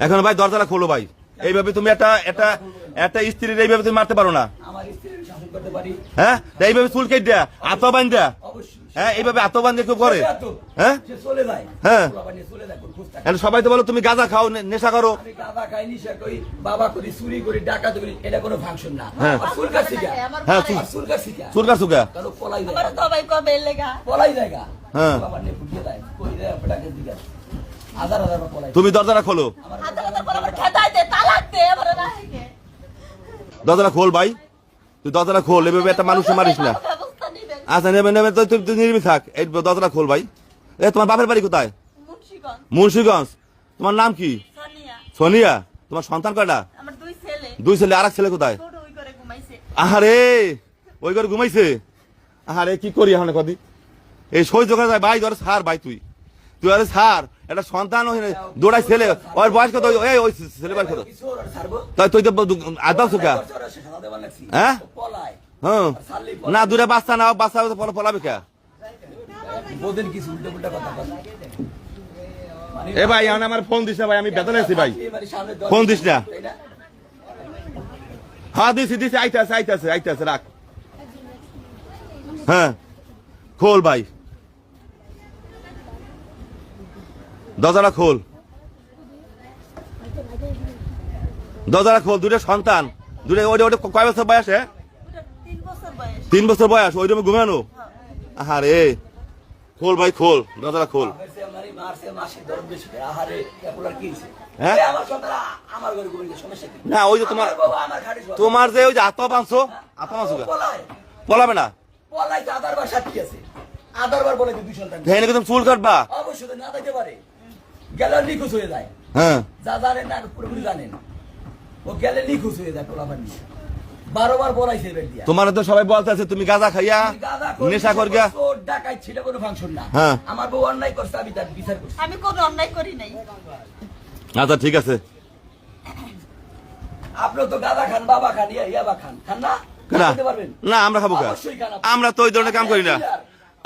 এখন ভাই দরজাটা খোলো ভাই। এইভাবে তুমি একটা স্ত্রীর এইভাবে তুমি মারতে পারো না। হ্যাঁ, এইভাবে চুল কেটে দেয়া, আতো বান দেয়া। হ্যাঁ, এইভাবে আতো বান দিয়ে কেউ করে? হ্যাঁ হ্যাঁ, সবাই তো বলো তুমি গাঁজা খাও, নেশা করো। বাবা করি, চুরি করি, ডাকাতি করি, এটা কোনো ফাংশন না। হ্যাঁ চুলকার শিখা, হ্যাঁ, চুলকার শিখা, চুলকা চুকা পলাই আমার তো ভাই কবে লেগা পলাই জায়গা। হ্যাঁ, তুমি দরজাটা খোলো। আদালতের পর আমার খেদাই দে, তালাক দে, আমার রাখে দরজাটা খোল ভাই, তুই দরজাটা খোল। এভাবে একটা মানুষ মারিস না। ব্যবস্থা নিবেন। আচ্ছা নেবে নেবে, তুই নির্বি থাক। এই দরজাটা খোল ভাই। এ তোমার বাপের বাড়ি কোথায়? মুন্সিগঞ্জ। মুন্সিগঞ্জ। তোমার নাম কি? সোনিয়া। সোনিয়া। তোমার সন্তান কয়টা? আমার দুই ছেলে। দুই ছেলে। আর এক ছেলে কোথায়? ছোট ওই করে ঘুমাইছে। আহারে, ওই ঘরে ঘুমাইছে। আহারে, কি করি এখন কদি? এই সহ্য করা যায় ভাই? ধর সার ভাই, তুই আরে সার। একটা সন্তান দৌড়াই ছেলে, ওর বয়স কত? ওই ছেলে বয়স কত? তাই তুই তো আদাও সুখা। হ্যাঁ হ্যাঁ, না দূরে বাচ্চা নাও, বাচ্চা পলাবে কে? এ ভাই এখন আমার ফোন দিস না ভাই, আমি বেতনে আছি ভাই, ফোন দিস না। হ্যাঁ দিছি, আইতাছে রাখ। হ্যাঁ খোল ভাই, দরজাটা খোল, দরজাটা খোল। দুটো সন্তান, ওটা কয় বছর বয়স? 3 বছর বয়স। 3 বছর বয়স, ওই রুমে ঘুমানো? আহারে, খোল ভাই খোল, দরজাটা খোল। হ্যাঁ না, ওই যে তোমার যে ওই যে আত্মা বাঁধছো পলাবে না। তুমি চুল কাটবা? অবশ্যই না দিতে পারে, গেলে নিখোঁজ হয়ে যায়। হ্যাঁ, যা জানেন না পুরোপুরি জানেন, ও গেলে নিখোঁজ হয়ে যায়। পোলাপান নিয়ে 12 বার বলাইছে দিয়া। তোমার তো সবাই বলতেছে তুমি গাঁজা খাইয়া নেশা কর গিয়া ডাকাই ছিল, কোনো ফাংশন না। হ্যাঁ, আমার বউ অন্যায় করছে, আমি তার বিচার করছি। আমি কোনো অন্যায় করি নাই। আচ্ছা ঠিক আছে। আপনি তো গাঁজা খান, বাবা খান, ইয়াবা খান, খান না? না আমরা খাবো কা? আমরা তো ওই ধরনের কাম করি না।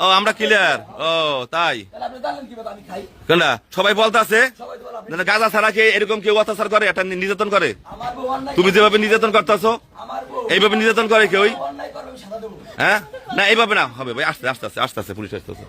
ও আমরা ক্লিয়ার। ও তাই? আপনি জানেন কিভাবে আমি খাই? কেন সবাই বলতেছে সবাই তো বলে গাঁজা ছাড়া কি এরকম কেউ অত্যাচার করে, একটা নির্যাতন করে? আমার বউ অন্যায়, তুমি যেভাবে নির্যাতন করতেছো আমার বউ এইভাবে নির্যাতন করে কেউ? অন্যায় করবে, আমি সাজা দেবো। হ্যাঁ, না এইভাবে না হবে ভাই। আস্তে পুলিশ আসতেছে।